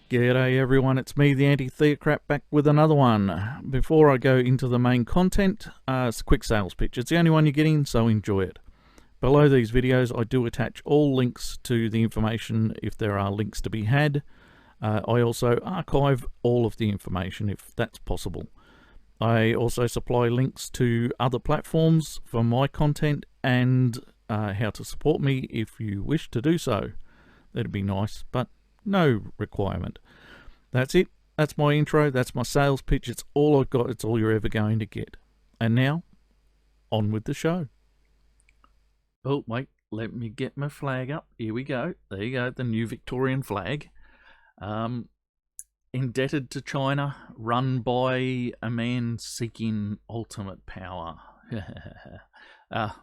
G'day everyone, it's me, the Anti-Theocrat, back with another one. Before I go into the main content, it's a quick sales pitch. It's the only one you're getting, so enjoy it. Below these videos, I do attach all links to the information if there are links to be had. I also archive all of the information if that's possible. I also supply links to other platforms for my content and how to support me if you wish to do so. That'd be nice, but no requirement. That's it. That's my intro. That's my sales pitch. It's all I've got. It's all you're ever going to get. And now, on with the show. Oh, wait. Let me get my flag up. Here we go. There you go. The new Victorian flag. Indebted to China, run by a man seeking ultimate power. I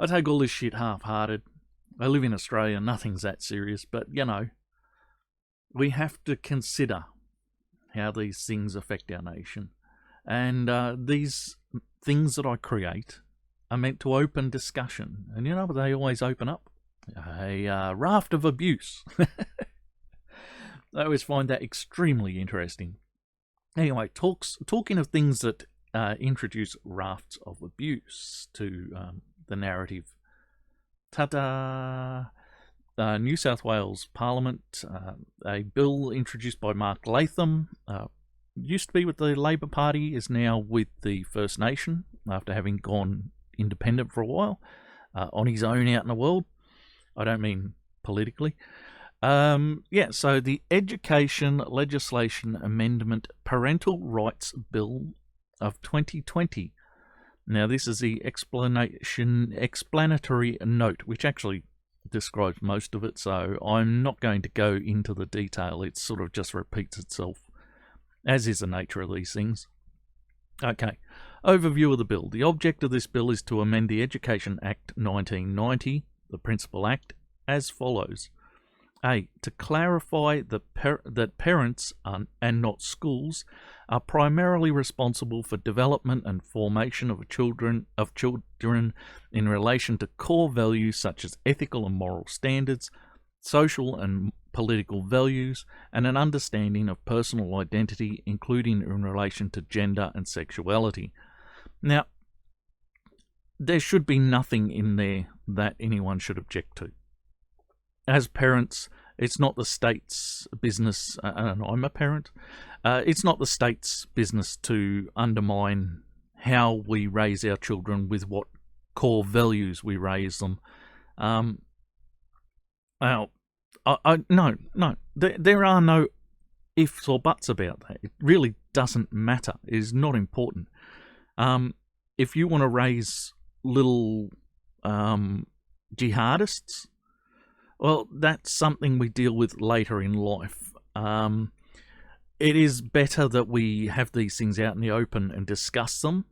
take all this shit half-hearted. I live in Australia, nothing's that serious, but, we have to consider how these things affect our nation. And these things that I create are meant to open discussion. And you know what they always open up? A raft of abuse. I always find that extremely interesting. Anyway, talking of things that introduce rafts of abuse to the narrative. Ta-da! New South Wales Parliament, a bill introduced by Mark Latham, used to be with the Labor Party, is now with the First Nation, after having gone independent for a while, on his own out in the world. I don't mean politically. So the Education Legislation Amendment Parental Rights Bill of 2020. Now, this is the explanatory note, which actually describes most of it, so I'm not going to go into the detail. It sort of just repeats itself, as is the nature of these things. Okay, overview of the bill. The object of this bill is to amend the Education Act 1990, the Principal Act, as follows. A. To clarify that parents and not schools are primarily responsible for development and formation of children in relation to core values such as ethical and moral standards, social and political values, and an understanding of personal identity, including in relation to gender and sexuality. Now, there should be nothing in there that anyone should object to. As parents, it's not the state's business, and I'm a parent, it's not the state's business to undermine how we raise our children with what core values we raise them. No, there are no ifs or buts about that. It really doesn't matter. It is not important. If you want to raise little jihadists, well, that's something we deal with later in life. It is better that we have these things out in the open and discuss them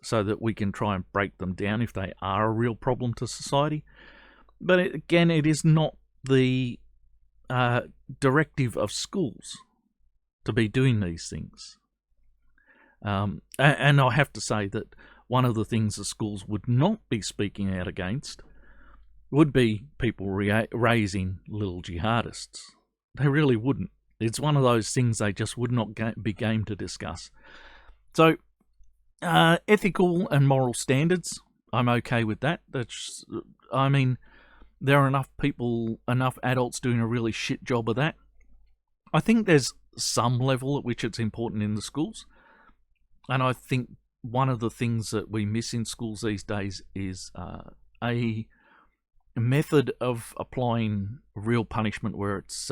so that we can try and break them down if they are a real problem to society. But again, it is not the directive of schools to be doing these things. And I have to say that one of the things the schools would not be speaking out against would be people raising little jihadists. They really wouldn't. It's one of those things they just would not be game to discuss. So, ethical and moral standards, I'm okay with that. There are enough adults doing a really shit job of that. I think there's some level at which it's important in the schools. And I think one of the things that we miss in schools these days is a method of applying real punishment where it's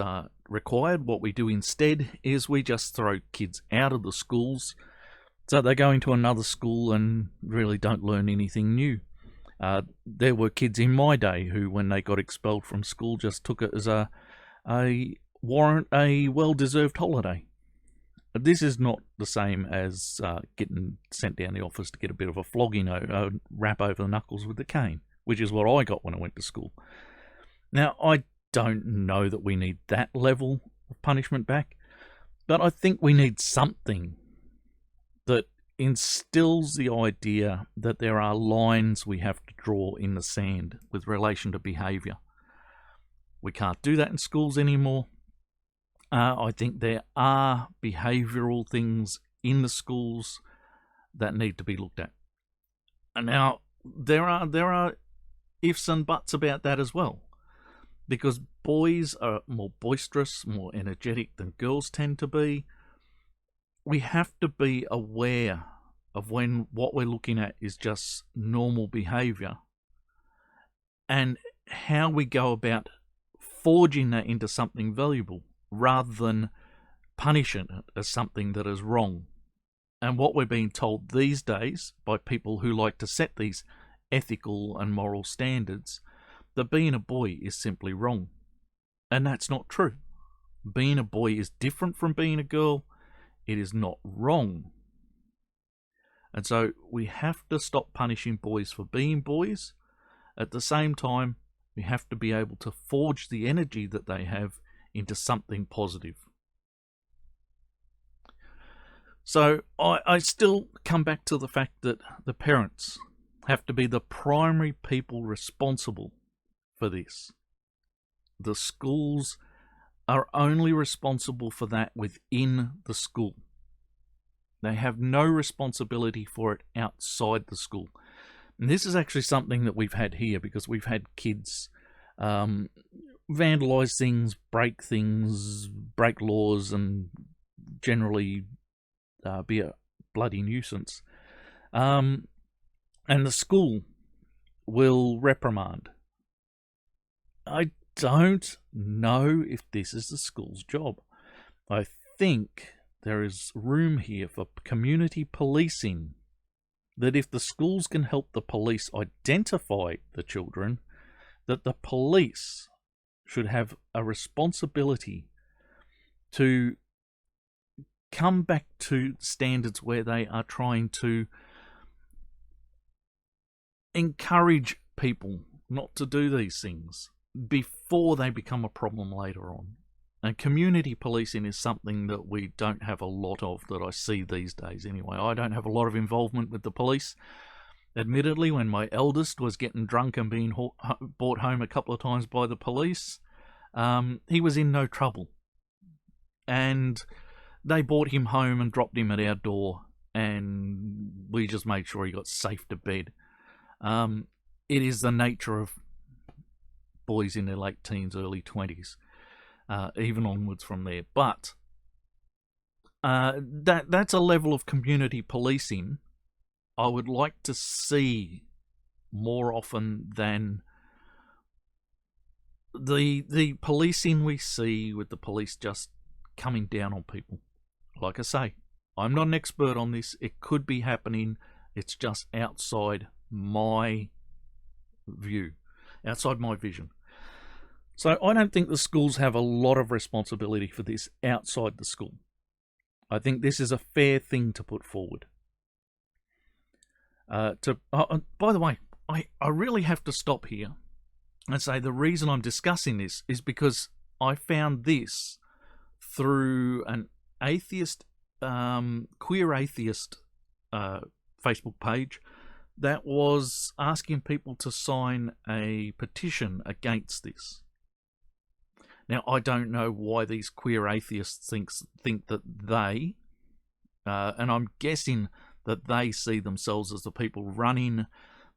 required. What we do instead is we just throw kids out of the schools, so they go into another school and really don't learn anything new. There were kids in my day who, when they got expelled from school, just took it as a well-deserved holiday. This is not the same as getting sent down the office to get a bit of a flogging, a rap over the knuckles with the cane, which is what I got when I went to school. Now, I don't know that we need that level of punishment back, but I think we need something that instills the idea that there are lines we have to draw in the sand with relation to behaviour. We can't do that in schools anymore. I think there are behavioural things in the schools that need to be looked at. And now there are ifs and buts about that as well, because boys are more boisterous, more energetic than girls tend to be. We have to be aware of when what we're looking at is just normal behaviour, and how we go about forging that into something valuable rather than punishing it as something that is wrong. And what we're being told these days by people who like to set these ethical and moral standards, that being a boy is simply wrong. And that's not true. Being a boy is different from being a girl. It is not wrong. And so we have to stop punishing boys for being boys. At the same time, we have to be able to forge the energy that they have into something positive. So I still come back to the fact that the parents have to be the primary people responsible for this. The schools are only responsible for that within the school. They have no responsibility for it outside the school. And this is actually something that we've had here, because we've had kids vandalise things, break laws, and generally be a bloody nuisance. And the school will reprimand. I don't know if this is the school's job. I think there is room here for community policing, that if the schools can help the police identify the children, that the police should have a responsibility to come back to standards where they are trying to encourage people not to do these things before they become a problem later on. And community policing is something that we don't have a lot of, that I see these days anyway. I don't have a lot of involvement with the police. Admittedly, when my eldest was getting drunk and being brought home a couple of times by the police, he was in no trouble. And they brought him home and dropped him at our door, and we just made sure he got safe to bed. It is the nature of boys in their late teens, early 20s. Even onwards from there. But that's a level of community policing I would like to see more often than the policing we see with the police just coming down on people. Like I say, I'm not an expert on this. It could be happening. It's just outside my view, outside my vision. So I don't think the schools have a lot of responsibility for this outside the school. I think this is a fair thing to put forward. By the way, I really have to stop here and say the reason I'm discussing this is because I found this through an atheist, queer atheist Facebook page that was asking people to sign a petition against this. Now, I don't know why these queer atheists think that they, and I'm guessing that they see themselves as the people running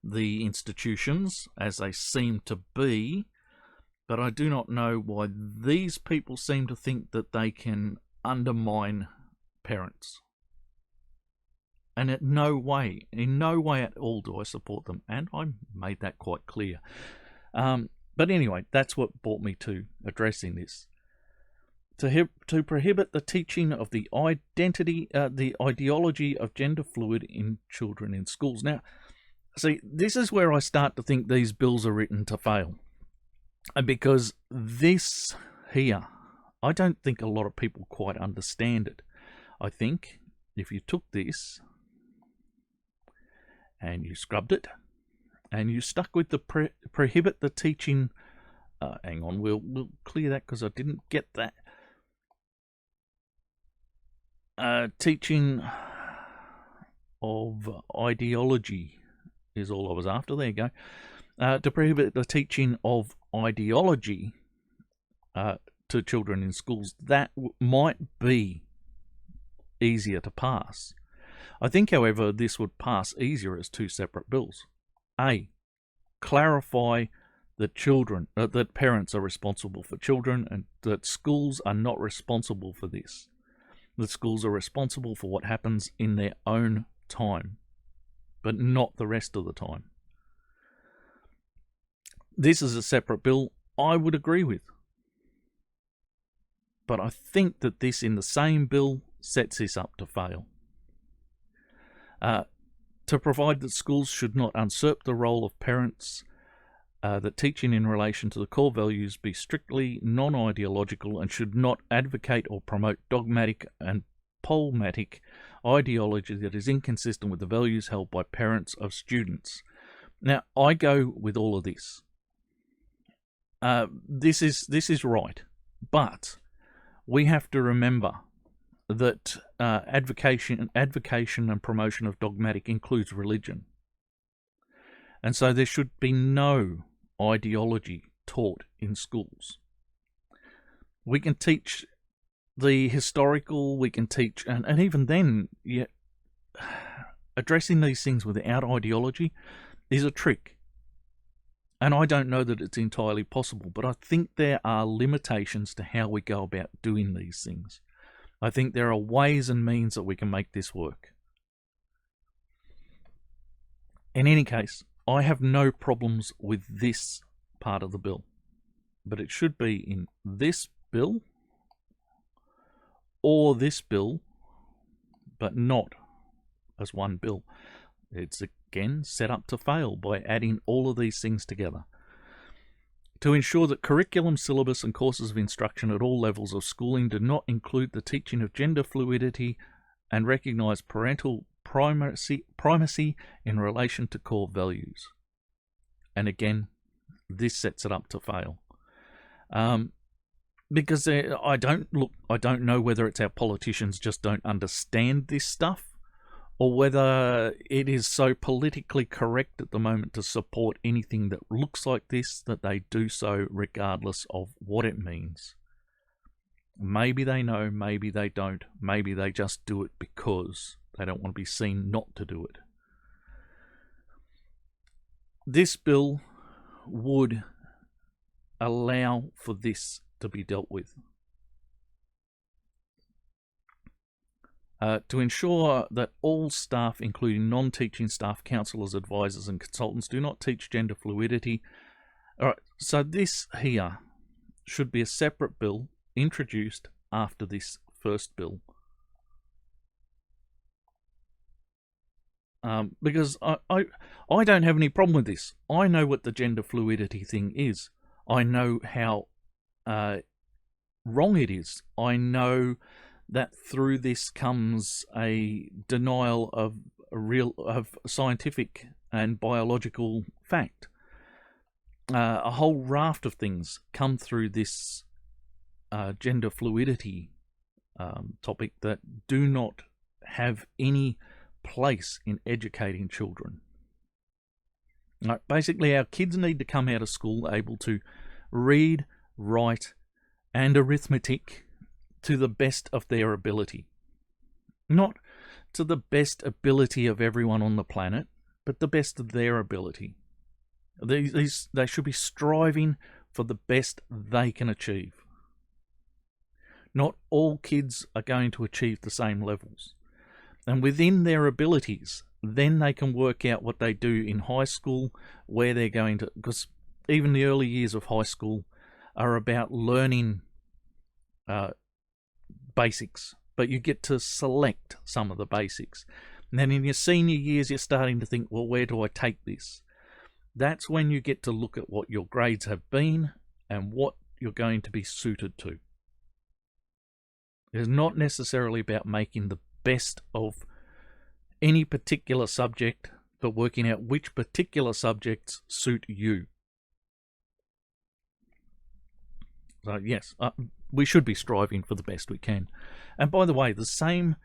the institutions, as they seem to be, but I do not know why these people seem to think that they can undermine parents. And in no way at all do I support them, and I made that quite clear. But anyway, that's what brought me to addressing this. To prohibit the teaching of the ideology of gender fluid in children in schools. Now, see, this is where I start to think these bills are written to fail. Because this here, I don't think a lot of people quite understand it. I think if you took this and you scrubbed it, and you stuck with the prohibit the teaching. Hang on, we'll clear that because I didn't get that. Teaching of ideology is all I was after. There you go. To prohibit the teaching of ideology to children in schools, that might be easier to pass. I think, however, this would pass easier as two separate bills. A, clarify that that parents are responsible for children and that schools are not responsible for this. The schools are responsible for what happens in their own time, but not the rest of the time. This is a separate bill I would agree with. But I think that this in the same bill sets this up to fail. To provide that schools should not usurp the role of parents, that teaching in relation to the core values be strictly non-ideological and should not advocate or promote dogmatic and polematic ideology that is inconsistent with the values held by parents of students. Now, I go with all of this. This is right, but we have to remember that advocation and promotion of dogmatic includes religion. And so there should be no ideology taught in schools. We can teach the historical, we can teach, and even then, addressing these things without ideology is a trick. And I don't know that it's entirely possible, but I think there are limitations to how we go about doing these things. I think there are ways and means that we can make this work. In any case, I have no problems with this part of the bill, but it should be in this bill or this bill, but not as one bill. It's again set up to fail by adding all of these things together. To ensure that curriculum, syllabus and courses of instruction at all levels of schooling do not include the teaching of gender fluidity and recognise parental primacy in relation to core values. And again, this sets it up to fail. Because I don't know whether it's our politicians just don't understand this stuff, or whether it is so politically correct at the moment to support anything that looks like this that they do so regardless of what it means. Maybe they know, maybe they don't, maybe they just do it because they don't want to be seen not to do it. This bill would allow for this to be dealt with. To ensure that all staff, including non-teaching staff, counsellors, advisors and consultants, do not teach gender fluidity. All right, so this here should be a separate bill introduced after this first bill. Because I don't have any problem with this. I know what the gender fluidity thing is. I know how wrong it is. I know that through this comes a denial of scientific and biological fact. A whole raft of things come through this gender fluidity topic that do not have any place in educating children. Basically, our kids need to come out of school able to read, write, and arithmetic to the best of their ability. Not to the best ability of everyone on the planet, but the best of their ability. They should be striving for the best they can achieve. Not all kids are going to achieve the same levels. And within their abilities, then they can work out what they do in high school, where they're going to, because even the early years of high school are about learning basics, but you get to select some of the basics. And then in your senior years, you're starting to think, well, where do I take this? That's when you get to look at what your grades have been and what you're going to be suited to. It's not necessarily about making the best of any particular subject, but working out which particular subjects suit you. So yes, we should be striving for the best we can. And by the way, the same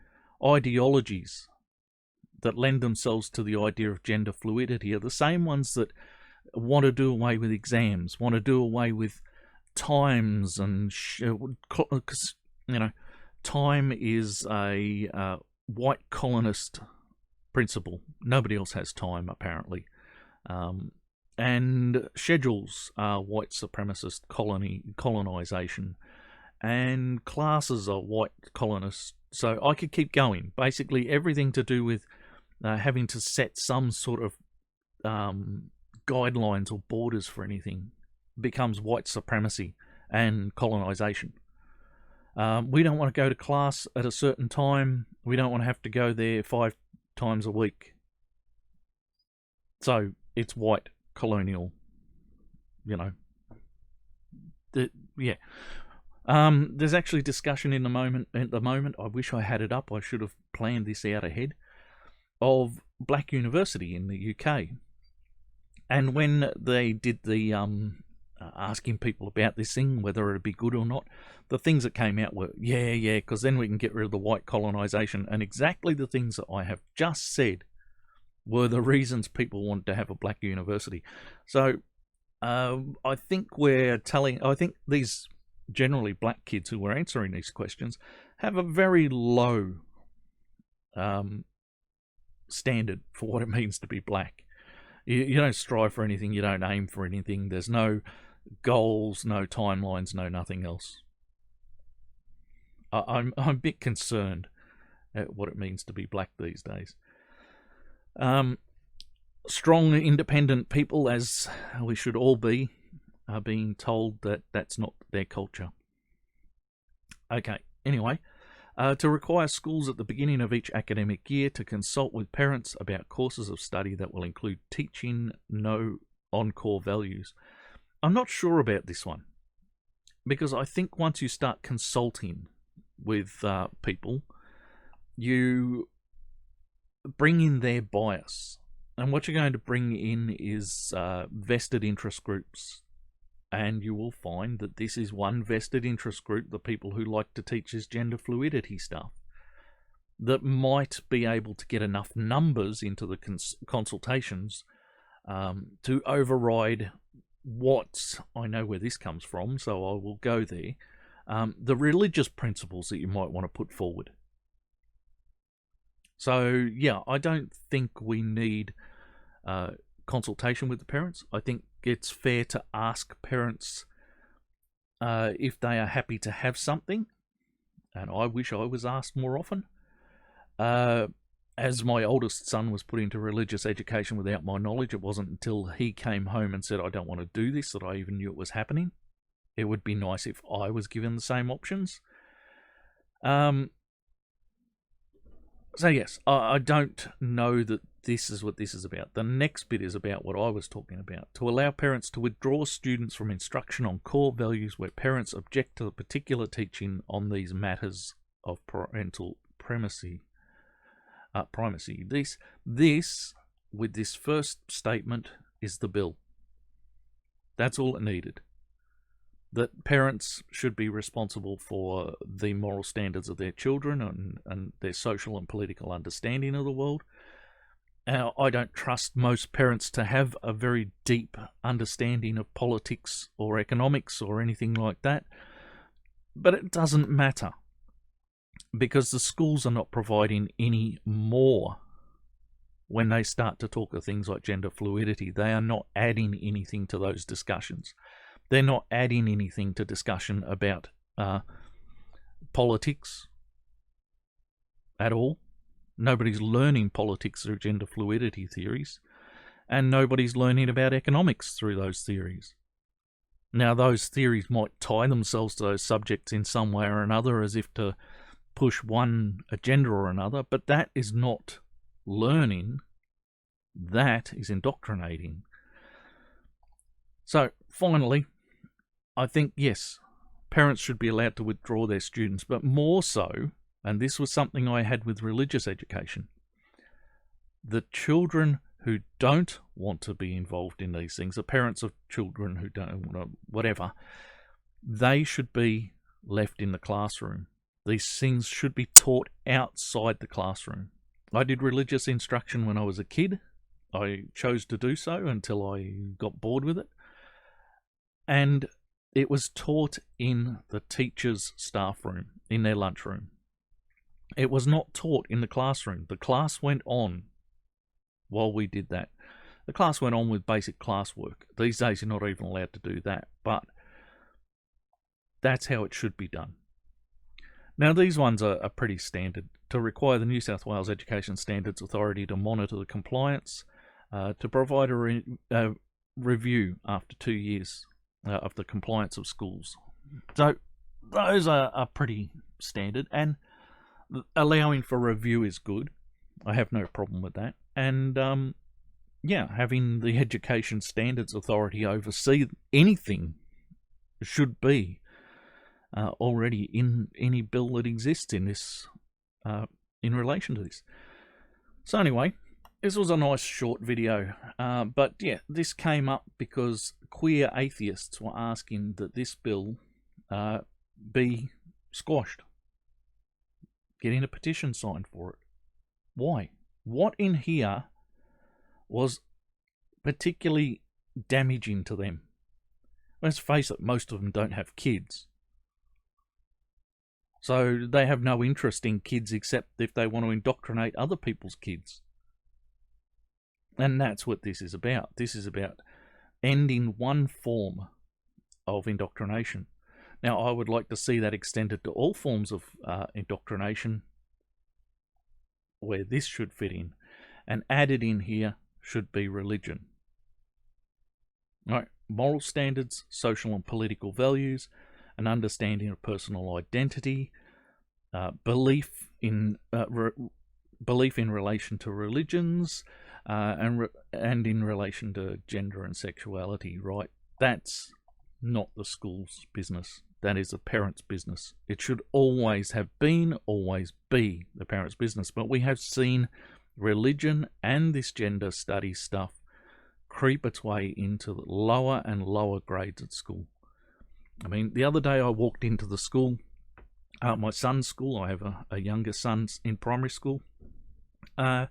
ideologies that lend themselves to the idea of gender fluidity are the same ones that want to do away with exams, want to do away with times and because time is a white colonist principle. Nobody else has time, apparently. And schedules are white supremacist colonization, and classes are white colonists. So I could keep going. Basically, everything to do with having to set some sort of guidelines or borders for anything becomes white supremacy and colonization. We don't want to go to class at a certain time. We don't want to have to go there 5 times a week. So it's white colonial, yeah. There's actually discussion at the moment. I wish I had it up. I should have planned this out ahead. Of Black University in the UK. And when they did the asking people about this thing, whether it'd be good or not, the things that came out were, because then we can get rid of the white colonization. And exactly the things that I have just said were the reasons people want to have a black university. So I think these generally black kids who were answering these questions have a very low standard for what it means to be black. You don't strive for anything, you don't aim for anything, there's no goals, no timelines, no nothing else. I'm a bit concerned at what it means to be black these days. Strong, independent people, as we should all be, are being told that that's not their culture. Okay, anyway, to require schools at the beginning of each academic year to consult with parents about courses of study that will include teaching on core values. I'm not sure about this one, because I think once you start consulting with people, you bring in their bias. And what you're going to bring in is vested interest groups. And you will find that this is one vested interest group, the people who like to teach this gender fluidity stuff, that might be able to get enough numbers into the consultations to override what, I know where this comes from, so I will go there, the religious principles that you might want to put forward. So, yeah, I don't think we need consultation with the parents. I think it's fair to ask parents if they are happy to have something, and I wish I was asked more often. As my oldest son was put into religious education without my knowledge, it wasn't until he came home and said, I don't want to do this, that I even knew it was happening. It would be nice if I was given the same options. So yes, I don't know that this is what this is about. The next bit is about what I was talking about. To allow parents to withdraw students from instruction on core values where parents object to the particular teaching on these matters of parental primacy. This, with this first statement, is the bill. That's all it needed. That parents should be responsible for the moral standards of their children and their social and political understanding of the world. I don't trust most parents to have a very deep understanding of politics or economics or anything like that. But it doesn't matter, because the schools are not providing any more. When they start to talk of things like gender fluidity, they are not adding anything to those discussions. They're not adding anything to discussion about politics at all. Nobody's learning politics through gender fluidity theories, and nobody's learning about economics through those theories. Now, those theories might tie themselves to those subjects in some way or another as if to push one agenda or another, but that is not learning. That is indoctrinating. So, finally, I think, yes, parents should be allowed to withdraw their students, but more so, and this was something I had with religious education, the children who don't want to be involved in these things, the parents of children who don't, whatever, they should be left in the classroom. These things should be taught outside the classroom. I did religious instruction when I was a kid. I chose to do so until I got bored with it. And It was taught in the teacher's staff room, in their lunchroom. It was not taught in the classroom. The class went on while we did that. The class went on with basic classwork. These days you're not even allowed to do that, but that's how it should be done. Now these ones are pretty standard. To require the New South Wales Education Standards Authority to monitor the compliance, to provide a review after 2 years of the compliance of schools. So those are pretty standard, and allowing for review is good. I have no problem with that. And having the Education Standards Authority oversee anything should be already in any bill that exists in this, in relation to this. So anyway, this was a nice short video, but yeah, this came up because queer atheists were asking that this bill be squashed, getting a petition signed for it. Why? What in here was particularly damaging to them? Let's face it, most of them don't have kids. So they have no interest in kids except if they want to indoctrinate other people's kids. And that's what this is about. This is about ending one form of indoctrination. Now, I would like to see that extended to all forms of indoctrination, where this should fit in. And added in here should be religion. Right, moral standards, social and political values, an understanding of personal identity, belief in relation to religions, and in relation to gender and sexuality. Right, that's not the school's business. That is the parent's business. It should always have been, always be the parent's business. But we have seen religion and this gender study stuff creep its way into the lower and lower grades at school. I mean, the other day I walked into the school, my son's school. I have a younger son in primary school. There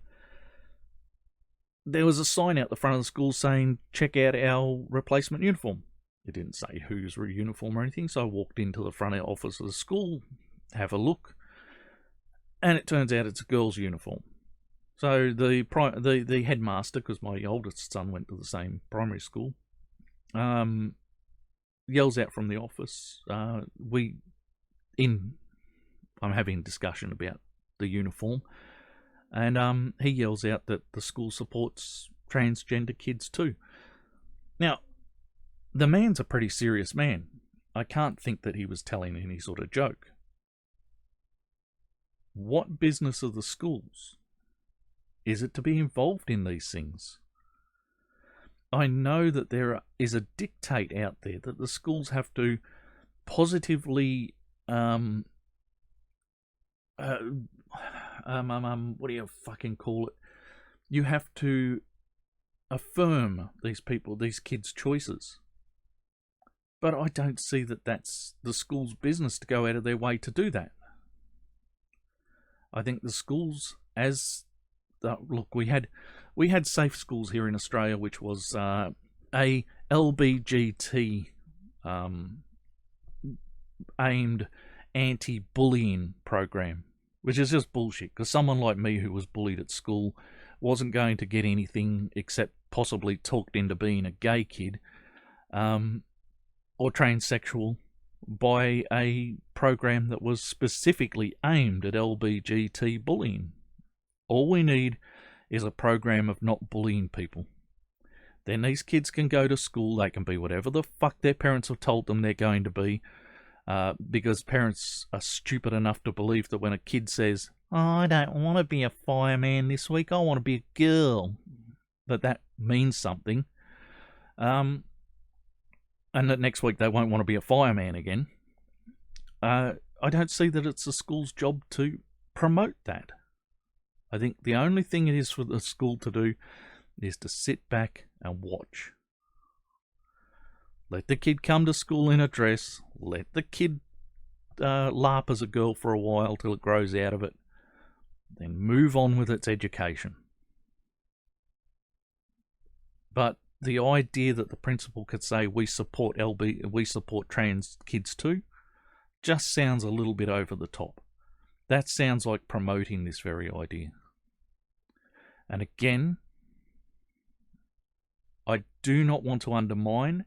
was a sign out the front of the school saying, check out our replacement uniform. It didn't say whose uniform or anything, so I walked into the front office of the school, have a look, and it turns out it's a girl's uniform. So the headmaster, because my oldest son went to the same primary school, yells out from the office. I'm having a discussion about the uniform, and he yells out that the school supports transgender kids too. Now, the man's a pretty serious man. I can't think that he was telling any sort of joke. What business are the schools? Is it to be involved in these things? I know that there is a dictate out there that the schools have to positively, what do you fucking call it? You have to affirm these kids' choices. But I don't see that that's the school's business to go out of their way to do that. I think the schools, look, we had safe schools here in Australia, which was a LBGT aimed anti-bullying program, which is just bullshit, because someone like me who was bullied at school wasn't going to get anything except possibly talked into being a gay kid or transsexual by a program that was specifically aimed at LBGT bullying. All we need is a program of not bullying people. Then these kids can go to school, they can be whatever the fuck their parents have told them they're going to be, because parents are stupid enough to believe that when a kid says, oh, I don't want to be a fireman this week, I want to be a girl, that means something. And that next week they won't want to be a fireman again. I don't see that it's the school's job to promote that. I think the only thing it is for the school to do is to sit back and watch. Let the kid come to school in a dress. Let the kid LARP as a girl for a while till it grows out of it. Then move on with its education. But the idea that the principal could say we support trans kids too, just sounds a little bit over the top. That sounds like promoting this very idea. And again, I do not want to undermine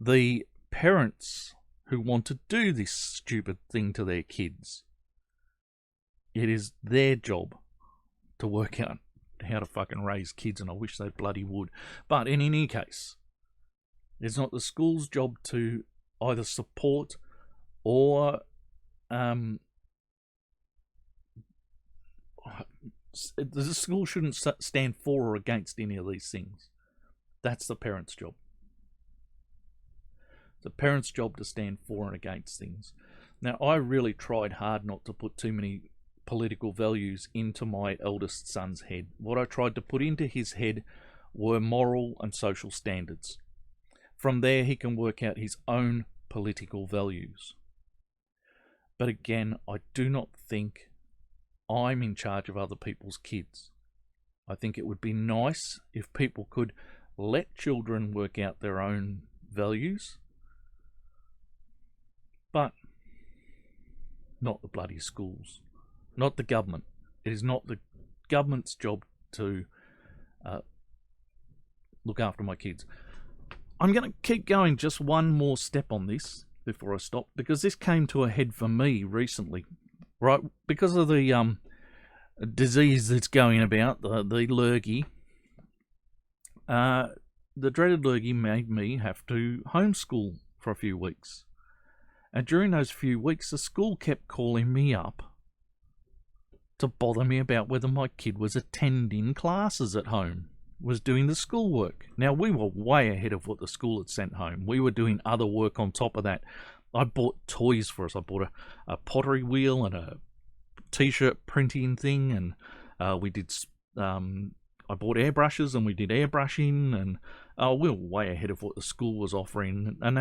the parents who want to do this stupid thing to their kids. It is their job to work out how to fucking raise kids, and I wish they bloody would. But in any case, it's not the school's job to either support or the school shouldn't stand for or against any of these things. That's the parents' job. The parents' job to stand for and against things. Now, I really tried hard not to put too many political values into my eldest son's head. What I tried to put into his head were moral and social standards. From there, he can work out his own political values. But again, I do not think I'm in charge of other people's kids. I think it would be nice if people could let children work out their own values, but not the bloody schools, not the government. It is not the government's job to look after my kids. I'm going to keep going just one more step on this before I stop, because this came to a head for me recently, right? Because of the disease that's going about, the lurgy. The dreaded lurgy made me have to homeschool for a few weeks. And during those few weeks, the school kept calling me up to bother me about whether my kid was attending classes at home, was doing the schoolwork. Now, we were way ahead of what the school had sent home. We were doing other work on top of that. I bought toys for us. I bought a pottery wheel and a t-shirt printing thing, and we did... I bought airbrushes and we did airbrushing, and we were way ahead of what the school was offering, and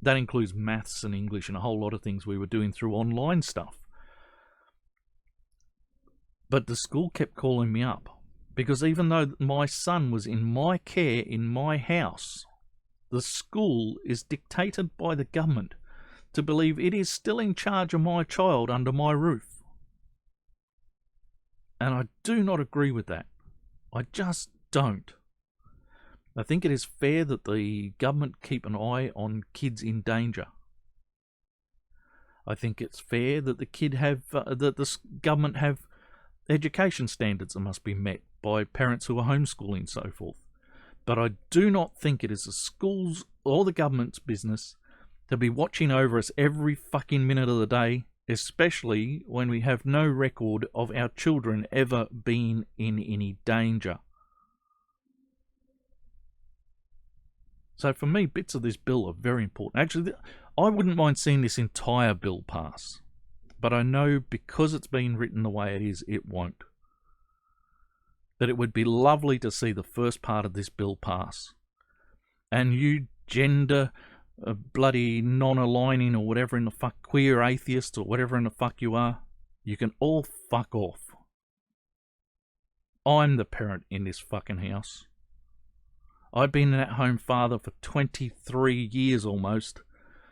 that includes maths and English and a whole lot of things we were doing through online stuff. But the school kept calling me up, because even though my son was in my care in my house, the school is dictated by the government to believe it is still in charge of my child under my roof. And I do not agree with that. I just don't. I think it is fair that the government keep an eye on kids in danger. I think it's fair that the government have education standards that must be met by parents who are homeschooling and so forth. But I do not think it is the school's or the government's business to be watching over us every fucking minute of the day, especially when we have no record of our children ever being in any danger. So for me, bits of this bill are very important. Actually, I wouldn't mind seeing this entire bill pass, but I know because it's been written the way it is, it won't. That it would be lovely to see the first part of this bill pass. And you gender bloody non-aligning or whatever in the fuck, queer atheists or whatever in the fuck you are, you can all fuck off. I'm the parent in this fucking house. I've been an at-home father for 23 years almost,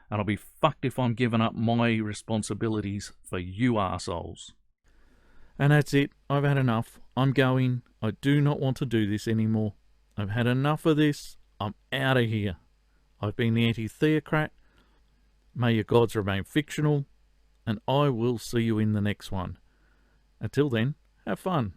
and I'll be fucked if I'm giving up my responsibilities for you arseholes. And that's it. I've had enough. I'm going. I do not want to do this anymore. I've had enough of this. I'm out of here. I've been the anti-theocrat. May your gods remain fictional, and I will see you in the next one. Until then, have fun.